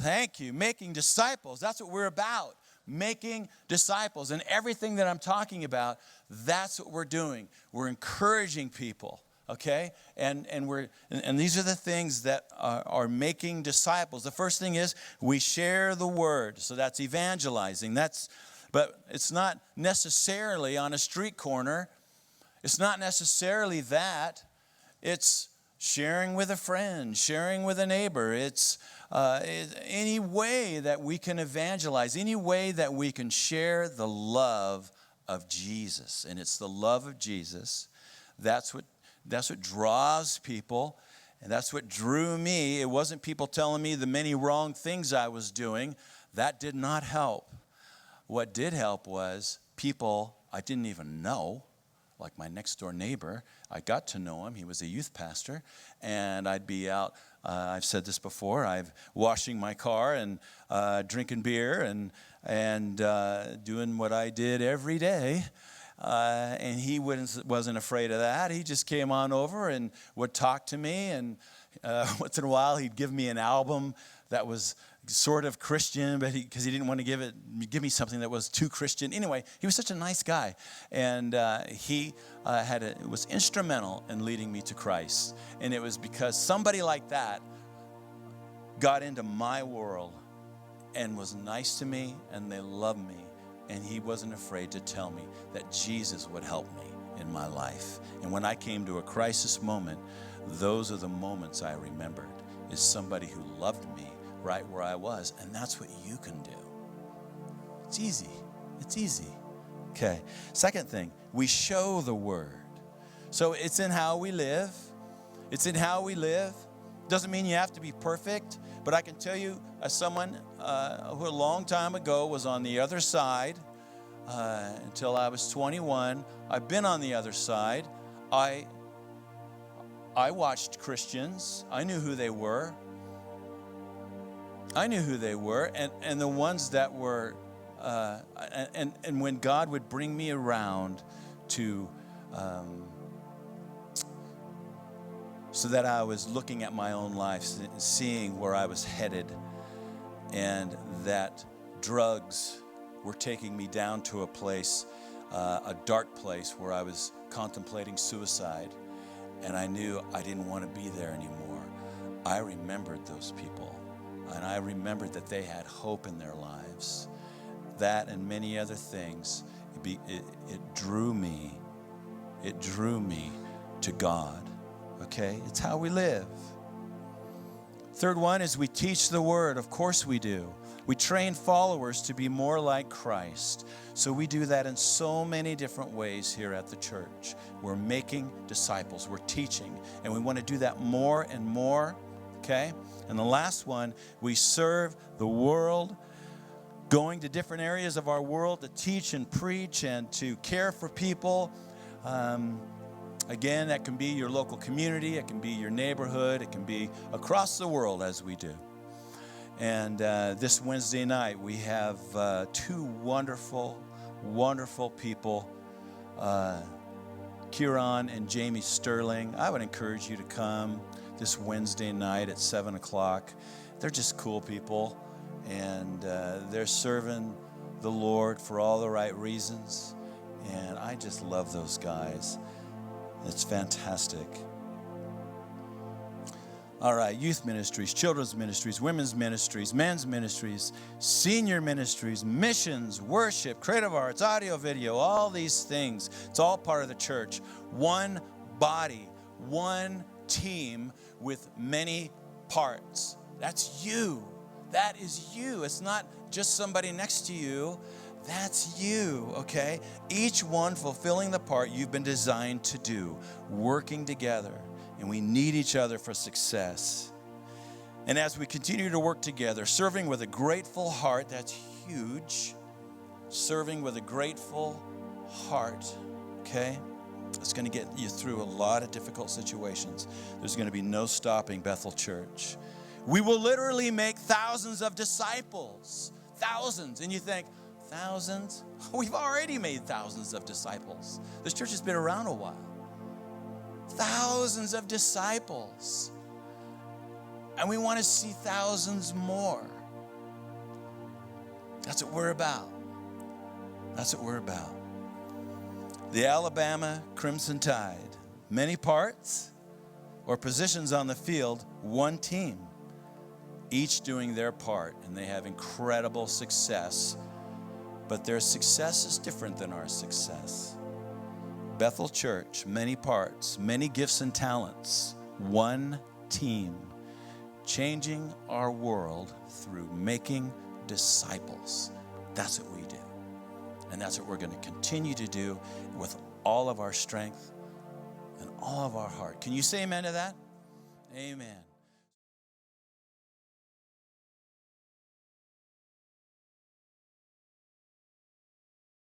Thank you. Making disciples. That's what we're about. Making disciples. And everything that I'm talking about, that's what we're doing. We're encouraging people. Okay? And these are the things that are making disciples. The first thing is we share the word. So that's evangelizing. But it's not necessarily on a street corner. It's not necessarily that. It's sharing with a friend, sharing with a neighbor. It's any way that we can evangelize, any way that we can share the love of Jesus. And it's the love of Jesus. That's what draws people. And that's what drew me. It wasn't people telling me the many wrong things I was doing. That did not help. What did help was people I didn't even know, like my next door neighbor. I got to know him. He was a youth pastor. And I'd be out, I've said this before, I'm washing my car and drinking beer and doing what I did every day. And he wasn't afraid of that. He just came on over and would talk to me. And once in a while, he'd give me an album that was sort of Christian, but because he didn't want to give me something that was too Christian. Anyway, he was such a nice guy, and he was instrumental in leading me to Christ. And it was because somebody like that got into my world and was nice to me, and they loved me, and he wasn't afraid to tell me that Jesus would help me in my life. And when I came to a crisis moment, those are the moments I remembered, is somebody who loved me right where I was. And that's what you can do. It's easy. It's easy. Okay. Second thing, we show the word. So it's in how we live. It's in how we live. Doesn't mean you have to be perfect, but I can tell you, as someone who a long time ago was on the other side, until I was 21, I've been on the other side. I watched Christians. I knew who they were. And the ones that were, and when God would bring me around to, so that I was looking at my own life, seeing where I was headed, and that drugs were taking me down to a place, a dark place where I was contemplating suicide, and I knew I didn't want to be there anymore. I remembered those people. And I remembered that they had hope in their lives. That and many other things, it drew me. It drew me to God. Okay? It's how we live. Third one is we teach the word. Of course we do. We train followers to be more like Christ. So we do that in so many different ways here at the church. We're making disciples. We're teaching. And we want to do that more and more. Okay? And the last one, we serve the world, going to different areas of our world to teach and preach and to care for people. Again, that can be your local community. It can be your neighborhood. It can be across the world as we do. And this Wednesday night, we have two wonderful, wonderful people, Kieran and Jamie Sterling. I would encourage you to come this Wednesday night at 7 o'clock. They're just cool people, and they're serving the Lord for all the right reasons, and I just love those guys. It's fantastic. All right, youth ministries, children's ministries, women's ministries, men's ministries, senior ministries, missions, worship, creative arts, audio, video, all these things. It's all part of the church. One body, one team with many parts. That's you. That is you. It's not just somebody next to you. That's you, okay? Each one fulfilling the part you've been designed to do, working together. And we need each other for success. And as we continue to work together, serving with a grateful heart, that's huge. Serving with a grateful heart, okay? It's going to get you through a lot of difficult situations. There's going to be no stopping Bethel Church. We will literally make thousands of disciples. Thousands. And you think, thousands? We've already made thousands of disciples. This church has been around a while. Thousands of disciples. And we want to see thousands more. That's what we're about. That's what we're about. The Alabama Crimson Tide. Many parts or positions on the field, one team, each doing their part, and they have incredible success. But their success is different than our success. Bethel Church, many parts, many gifts and talents, one team, changing our world through making disciples. That's what we do. And that's what we're going to continue to do with all of our strength and all of our heart. Can you say amen to that? Amen.